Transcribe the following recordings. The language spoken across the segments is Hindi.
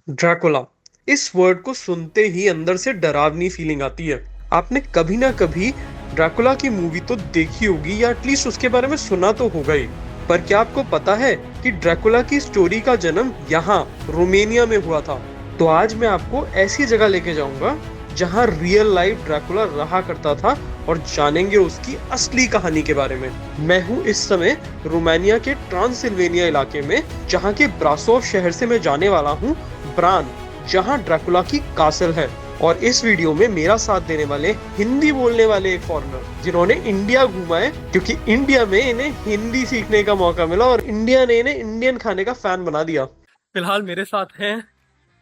ड्रैकुला, इस वर्ड को सुनते ही अंदर से डरावनी फीलिंग आती है। आपने कभी ना कभी ड्रैकुला की मूवी तो देखी होगी या एटलीस्ट उसके बारे में सुना तो होगा ही। पर क्या आपको पता है कि ड्रैकुला की स्टोरी का जन्म यहाँ रोमेनिया में हुआ था? तो आज मैं आपको ऐसी जगह लेके जाऊंगा जहाँ रियल लाइफ ड्रैकुला रहा करता था और जानेंगे उसकी असली कहानी के बारे में। मैं हूँ इस समय रोमानिया के ट्रांसिल्वेनिया इलाके में, जहाँ के ब्रासोव शहर से मैं जाने वाला हूँ ब्रान, जहाँ ड्रैकुला की कासल है। और इस वीडियो में मेरा साथ देने वाले हिंदी बोलने वाले एक फॉरेनर, जिन्होंने इंडिया घूमा है, क्योंकि इंडिया में इन्हें हिंदी सीखने का मौका मिला और इंडिया ने इन्हें इंडियन खाने का फैन बना दिया। फिलहाल मेरे साथ हैं,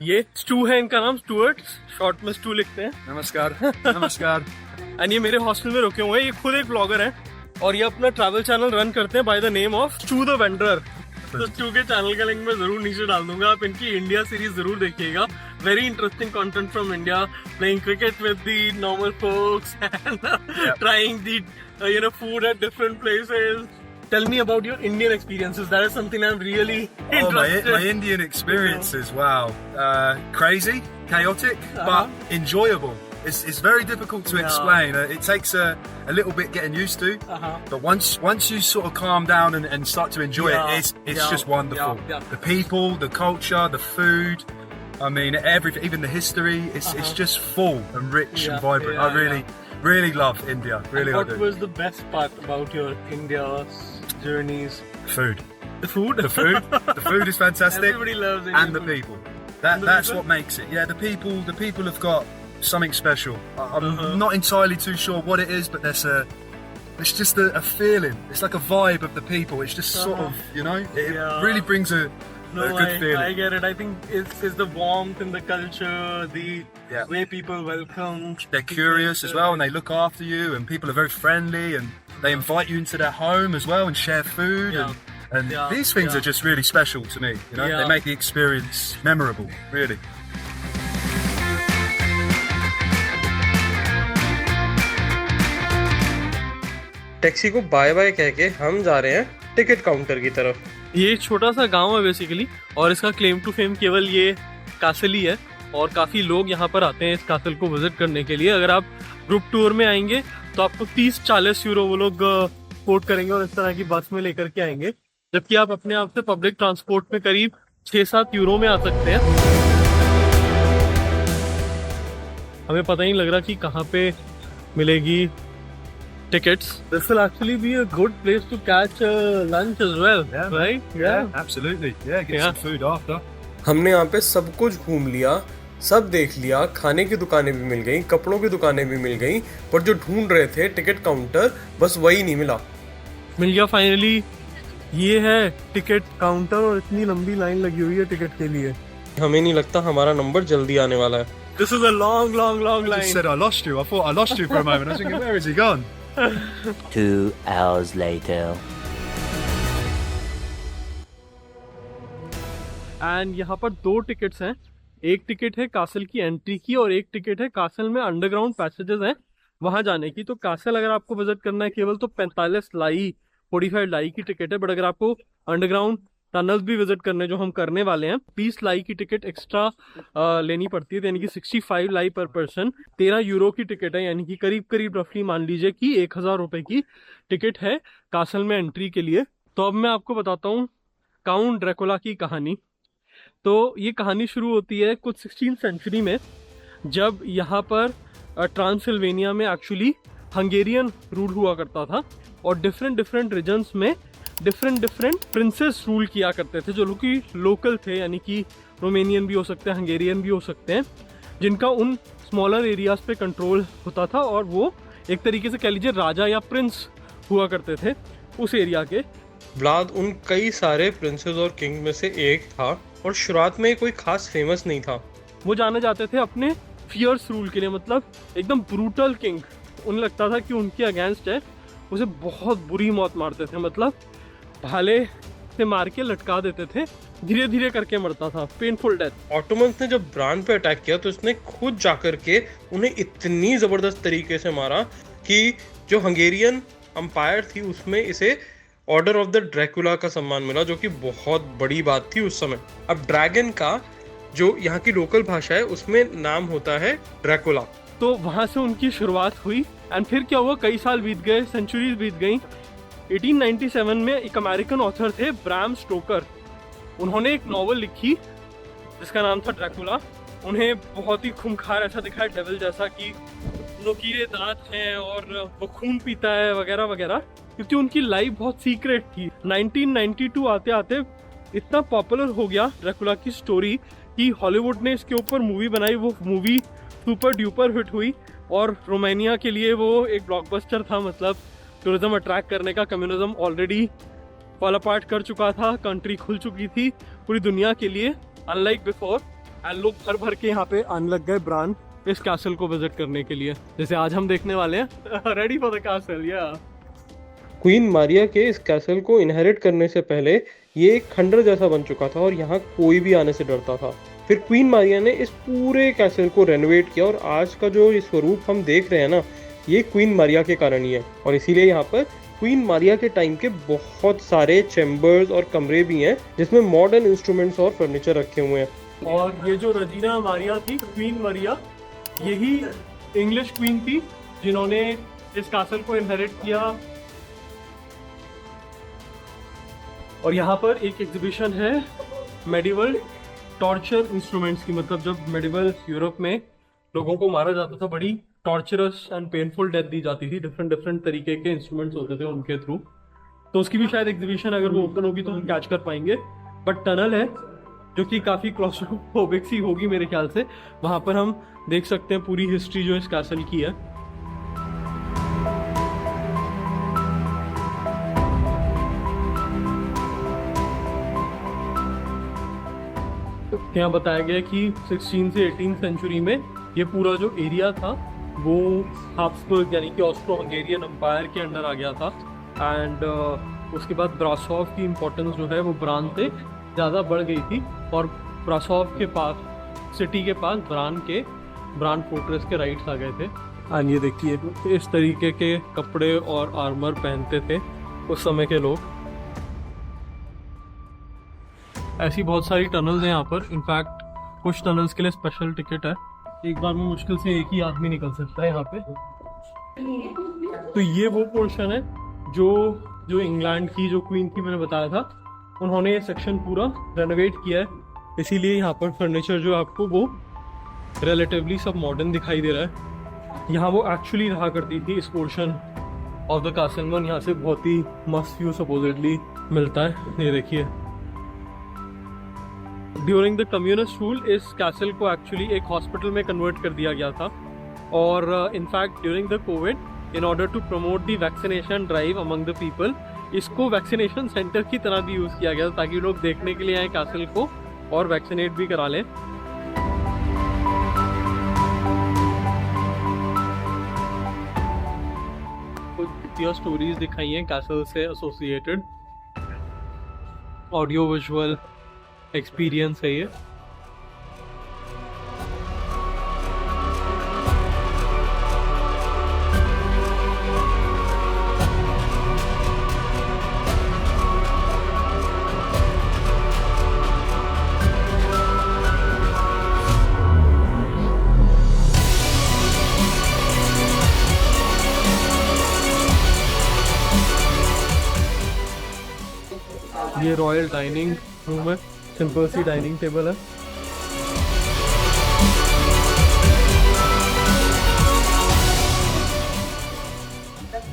ये स्टू है, इनका नाम स्टुअर्ट, शॉर्ट में स्टू लिखते हैं। नमस्कार। नमस्कार। एंड ये मेरे हॉस्टल में रुके हुए हैं। ये खुद एक ब्लॉगर है और ये अपना ट्रैवल चैनल रन करते हैं by the name of Stu the wanderer. तो स्टू के चैनल का लिंक मैं जरूर नीचे डाल दूंगा, आप इनकी इंडिया सीरीज जरूर देखिएगा। Very interesting content from India, playing cricket with the normal folks and trying the food at different places. Tell me about your Indian experiences. That is something I'm really interested. My Indian experiences, wow. Crazy, chaotic, but enjoyable. It's very difficult to explain. It takes a little bit getting used to. But once you sort of calm down and start to enjoy it, it's just wonderful. The people, the culture, the food. I mean, everything, even the history. It's just full and rich and vibrant. I really love India. Really, I do. What was the best part about your India journeys? Food. The food? The food is fantastic. Everybody loves Indian and the food. people. That's what makes it. Yeah, the people have got something special. I'm not entirely too sure what it is, but it's just a feeling. It's like a vibe of the people. It's just sort of, it really brings a good feeling. I get it. I think it's the warmth in the culture, the way people welcome. They're curious as well, and they look after you, and people are very friendly, and they invite you into their home as well and share food. And these things are just really special to me. They make the experience memorable, really. Taxi को बाय बाय कह के हम जा रहे हैं टिकट काउंटर की तरफ। ये छोटा सा गांव है बेसिकली, और इसका क्लेम टू फेम केवल ये कासल ही है, और काफ़ी लोग यहाँ पर आते हैं इस कासल को विजिट करने के लिए। अगर आप ग्रुप टूर में आएंगे तो आपको 30-40 यूरो वो लोग कोट करेंगे और इस तरह की बस में लेकर के आएंगे, जबकि आप अपने आप से पब्लिक ट्रांसपोर्ट में करीब 6-7 यूरो में आ सकते हैं। हमें पता ही नहीं लग रहा कि कहाँ पे मिलेगी tickets. This will actually be a good place to catch lunch as well, right? Yeah, absolutely. Yeah, get some food after. हमने यहाँ पे सब कुछ घूम लिया, सब देख लिया, खाने की दुकानें भी मिल गई, कपड़ों की दुकानें भी मिल गई, पर जो ढूंढ रहे थे टिकट काउंटर, बस वही नहीं मिला। मिल गया फाइनली। ये है टिकट काउंटर और इतनी लंबी लाइन लगी हुई है टिकट के लिए। हमें नहीं लगता हमारा नंबर जल्दी आने वाला है। This is a long line. I just said I lost you. I thought I lost you for a moment. I was thinking, where has he gone? 2 hours later. And यहाँ पर 2 टिकट्स हैं। एक टिकट है कासल की एंट्री की और एक टिकट है कासल में अंडरग्राउंड पैसेजेस हैं वहां जाने की। तो कासल अगर आपको विजिट करना है केवल तो 45 लाई की टिकट है, बट अगर आपको अंडरग्राउंड टनल्स भी विजिट करने जो हम करने वाले हैं, 20 लाई की टिकट एक्स्ट्रा लेनी पड़ती है, यानी कि 65 लाई पर पर्सन। 13 यूरो की टिकट है, यानी कि करीब रफली मान लीजिए कि 1000 रुपए की टिकट है कासल में एंट्री के लिए। तो अब मैं आपको बताता हूँ काउंट ड्रैकुला की कहानी। तो ये कहानी शुरू होती है कुछ 16th सेंचुरी में, जब यहाँ पर ट्रांसिल्वेनिया में एक्चुअली हंगेरियन रूल हुआ करता था और डिफरेंट रीजन्स में डिफरेंट प्रिंसेस रूल किया करते थे, जो लोग की लोकल थे, यानी कि रोमेनियन भी हो सकते हैं, हंगेरियन भी हो सकते हैं, जिनका उन स्मॉलर एरियाज पे कंट्रोल होता था, और वो एक तरीके से कह लीजिए राजा या प्रिंस हुआ करते थे उस एरिया के। व्लाद उन कई सारे प्रिंसेस और किंग में से एक था, और शुरुआत में कोई खास फेमस नहीं था। वो जाने जाते थे अपने फियर्स रूल के लिए, मतलब एकदम ब्रूटल किंग। उन्हें लगता था कि उनके अगेंस्ट है, उसे बहुत बुरी मौत मारते थे, मतलब भाले से मार के लटका देते थे, धीरे करके मरता था, पेनफुल डेथ। ऑटोमन्स ने जब ब्रान पे अटैक किया तो इसने खुद जाकर के उन्हें इतनी जबरदस्त तरीके से मारा कि जो हंगेरियन अंपायर थी उसमें इसे ऑर्डर ऑफ द ड्रैकुला का सम्मान मिला, जो कि बहुत बड़ी बात थी उस समय। अब ड्रैगन का जो यहाँ की लोकल भाषा है उसमें नाम होता है ड्रैकुला। तो वहाँ से उनकी शुरुआत हुई एंड फिर क्या हुआ, कई साल बीत गए, सेंचुरीज बीत गई। 1897 में एक अमेरिकन ऑथर थे ब्राम स्टोकर, उन्होंने एक नॉवल लिखी जिसका नाम था ड्रैकुला। उन्हें बहुत ही खूंखार ऐसा दिखा, डेविल जैसा, कि नुकीले दांत हैं और वो खून पीता है वगैरह वगैरह, क्योंकि उनकी लाइफ बहुत सीक्रेट थी। 1992 आते आते इतना पॉपुलर हो गया ड्रैकुला की स्टोरी कि हॉलीवुड ने इसके ऊपर मूवी बनाई। वो मूवी सुपर ड्यूपर हिट हुई और रोमानिया के लिए वो एक ब्लॉकबस्टर था। मतलब टूरिज्म अट्रैक्ट करने का, कम्युनिज्म ऑलरेडी फॉल अपार्ट कर चुका था, कंट्री खुल चुकी थी पूरी दुनिया के लिए, अनलाइक बिफोर। एंड लोग भर भर के यहाँ पे आने लग गए ब्रान इस कैसल को विजिट करने के लिए, जैसे आज हम देखने वाले हैं। Ready for the castle. या क्वीन मारिया के इस कैसल को इनहेरिट करने से पहले ये एक खंडर जैसा बन चुका था और यहाँ कोई भी आने से डरता था। फिर क्वीन मारिया ने इस पूरे कैसल को रेनोवेट किया और आज का जो ये स्वरूप हम देख रहे हैं ना, ये क्वीन मारिया के कारण ही है। और इसीलिए यहाँ पर क्वीन मारिया के टाइम के बहुत सारे चैम्बर्स और कमरे भी हैं जिसमें मॉडर्न इंस्ट्रूमेंट्स और फर्नीचर रखे हुए हैं। और ये जो रजीना मारिया थी, क्वीन मारिया, यही इंग्लिश क्वीन थी जिन्होंने इस कैसल को इनहेरिट किया। और यहाँ पर एक एग्जीबिशन है मेडिवल टॉर्चर इंस्ट्रूमेंट्स की। मतलब जब मेडिवल यूरोप में लोगों को मारा जाता था, बड़ी टॉर्चरस एंड पेनफुल डेथ दी जाती थी, डिफरेंट तरीके के इंस्ट्रूमेंट्स होते थे उनके थ्रू। तो उसकी भी शायद एग्जीबिशन अगर वो ओपन होगी तो हम कैच कर पाएंगे। बट टनल है जो कि काफ़ी क्लॉस्ट्रोफोबिक सी होगी मेरे ख्याल से, वहाँ पर हम देख सकते हैं पूरी हिस्ट्री जो इस कैसल की है। यहाँ बताया गया कि 16 से 18 सेंचुरी में ये पूरा जो एरिया था वो हाब्सबर्ग यानी कि ऑस्ट्रो हंगेरियन एम्पायर के अंडर आ गया था। एंड उसके बाद ब्रासोव की इम्पोर्टेंस जो है वो ब्रान से ज़्यादा बढ़ गई थी और ब्रासोव के पास, सिटी के पास ब्रान फोर्ट्रेस के राइट्स आ गए थे। एंड ये देखिए इस तरीके के कपड़े और आर्मर पहनते थे उस समय के लोग। ऐसी बहुत सारी टनल्स हैं यहाँ पर। इनफैक्ट कुछ टनल्स के लिए स्पेशल टिकट है, एक बार में मुश्किल से एक ही आदमी निकल सकता है यहाँ पे। तो ये वो पोर्शन है जो इंग्लैंड की जो क्वीन थी, मैंने बताया था, उन्होंने ये सेक्शन पूरा रेनोवेट किया है। इसीलिए यहाँ पर फर्नीचर जो आपको वो रिलेटिवली सब मॉडर्न दिखाई दे रहा है। यहाँ वो एक्चुअली रहा करती थी इस पोर्शन ऑफ द कैसल में। यहाँ से बहुत ही मस्त व्यू सपोजिटली मिलता है। ये देखिए, ड्यूरिंग द कम्युनिस्ट रूल इस कैसल को एक्चुअली एक हॉस्पिटल में कन्वर्ट कर दिया गया था। और in fact during the Covid, in order to promote the vaccination drive among the people, इसको वैक्सीनेशन सेंटर की तरह भी यूज़ किया गया ताकि लोग देखने के लिए आए कैसल को और वैक्सीनेट भी करा लें। कुछ स्टोरीज दिखाई हैं कैसल से एसोसिएटेड, ऑडियो विजुअल एक्सपीरियंस है ये। ये रॉयल डाइनिंग रूम है, सिंपल सी डाइनिंग टेबल है।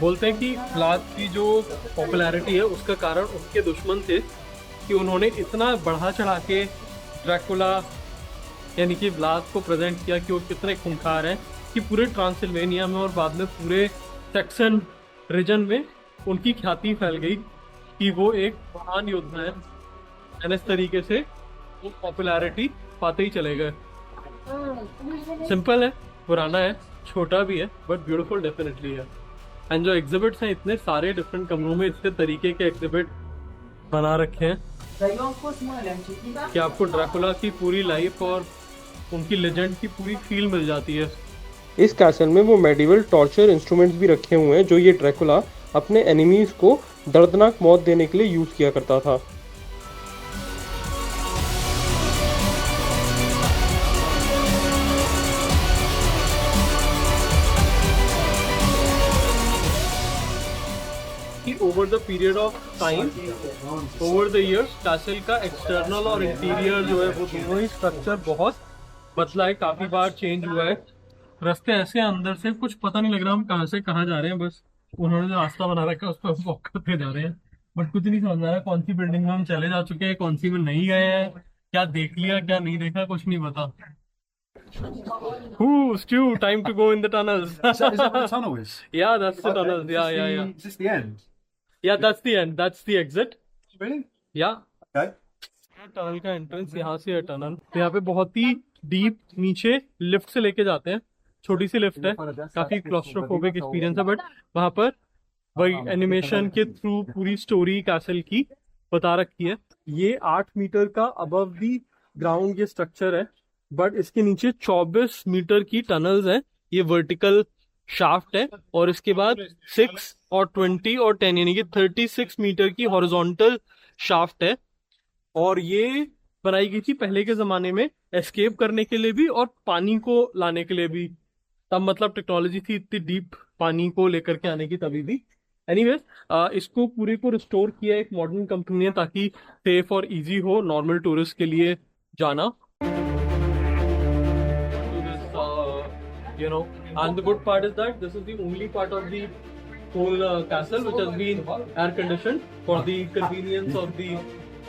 बोलते हैं कि व्लाद की जो पॉपुलैरिटी है उसका कारण उनके दुश्मन थे कि उन्होंने इतना बढ़ा चढ़ा के ड्रैकुला यानी कि व्लाद को प्रेजेंट किया कि वो कितने खूंखार हैं, कि पूरे ट्रांसिल्वेनिया में और बाद में पूरे सैक्सन रीजन में उनकी ख्याति फैल गई कि वो एक महान योद्धा है। एंड इस तरीके से वो पॉपुलैरिटी पाते ही चले गए। सिंपल है, पुराना है, छोटा भी है, बट ब्यूटीफुल डेफिनेटली है। एंड जो एग्जिबिट्स हैं, इतने सारे डिफरेंट कमरों में इतने तरीके के एग्जिबिट बना रखे हैं कि आपको ड्रैकुला की पूरी लाइफ और उनकी लेजेंड की पूरी फील मिल जाती है। इस कैसल में वो मेडिवल टॉर्चर इंस्ट्रूमेंट्स भी रखे हुए हैं जो ये ड्रैकुला अपने एनिमीज को दर्दनाक मौत देने के लिए यूज किया करता था। Over the period of time, over the years, castle का एक्सटर्नल और इंटीरियर जो है वो दोनों ही स्ट्रक्चर बहुत बदला है, काफी बार चेंज हुआ है। रास्ते ऐसे अंदर से कुछ पता नहीं लग रहा हम कहाँ से कहाँ जा रहे हैं, बस उन्होंने जो रास्ता बना रखा है उस पर वॉक करते जा रहे हैं, बट कुछ नहीं समझ आ रहा कौन सी बिल्डिंग में हम चले जा चुके हैं, कौन सी में नहीं गए हैं, क्या देख लिया क्या नहीं देखा, कुछ नहीं पता। Stu, time to go in the tunnels. Is that what the tunnel is? Yeah, that's the tunnels. Yeah. Is this the end? Yeah, that's the end. That's the exit. Really? Yeah. Okay. Tunnel का एंट्रेंस यहाँ से है टनल। यहाँ पे बहुत ही डीप नीचे लिफ्ट से लेके जाते हैं, छोटी सी लिफ्ट है, काफी क्लॉस्ट्रोफोबिक एक्सपीरियंस है, बट वहाँ पर वही एनिमेशन के थ्रू पूरी स्टोरी कैसल की बता रखी है। ये 8 मीटर का अबव दी ग्राउंड ये स्ट्रक्चर है, बट इसके नीचे 24 मीटर की टनल्स हैं। ये वर्टिकल शाफ्ट है और इसके बाद 6 और 20 और 10 यानी कि 36 मीटर की हॉरिजॉन्टल शाफ्ट है। और ये बनाई गई थी पहले के जमाने में एस्केप करने के लिए भी और पानी को लाने के लिए भी, तब मतलब टेक्नोलॉजी थी इतनी डीप पानी को लेकर के आने की तभी भी। एनीवेज, इसको पूरे को रिस्टोर किया एक मॉडर्न कंपनी ने ताकि सेफ और इजी हो नॉर्मल टूरिस्ट के लिए जाना। You know, and the good part is that this is the only part of the whole castle which has been air conditioned for the convenience of the.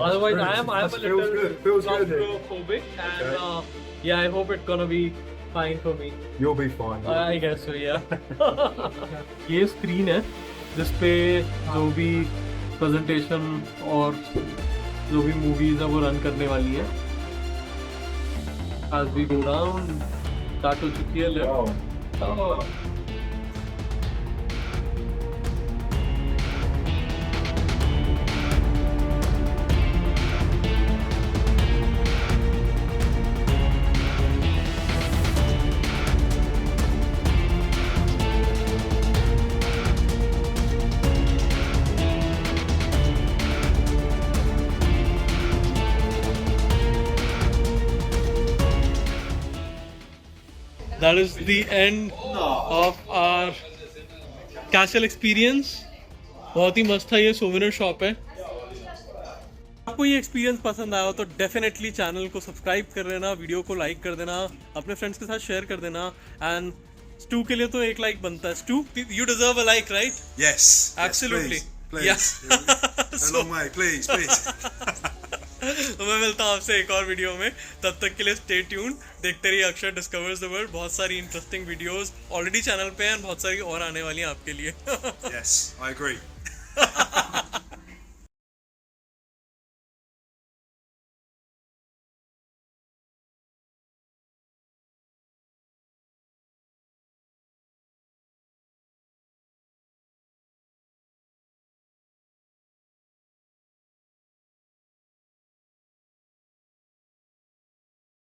Otherwise, I am a little claustrophobic, and yeah, I hope it's gonna be fine for me. You'll be fine. I guess so, yeah. ये स्क्रीन है जिसपे जो भी प्रेजेंटेशन और जो भी मूवीज है वो रन करने वाली है। As we go down, start हो चुकी है lift. That is the end of our castle experience. बहुत ही मस्त था, ये सोवेनियर शॉप है। आपको ये एक्सपीरियंस पसंद आया हो तो डेफिनेटली चैनल को सब्सक्राइब कर देना, वीडियो को लाइक कर देना, अपने फ्रेंड्स के साथ शेयर कर देना, एंड स्टू के लिए तो एक लाइक बनता है। Stu, you deserve a like, right? Yes. Absolutely. Please. Yeah. A long way, please. तो मैं मिलता हूँ आपसे एक और वीडियो में, तब तक के लिए स्टे ट्यून्ड, देखते रहिए अक्षर डिस्कवर्स द वर्ल्ड। बहुत सारी इंटरेस्टिंग वीडियोस ऑलरेडी चैनल पे हैं, बहुत सारी और आने वाली हैं आपके लिए। Yes, I agree.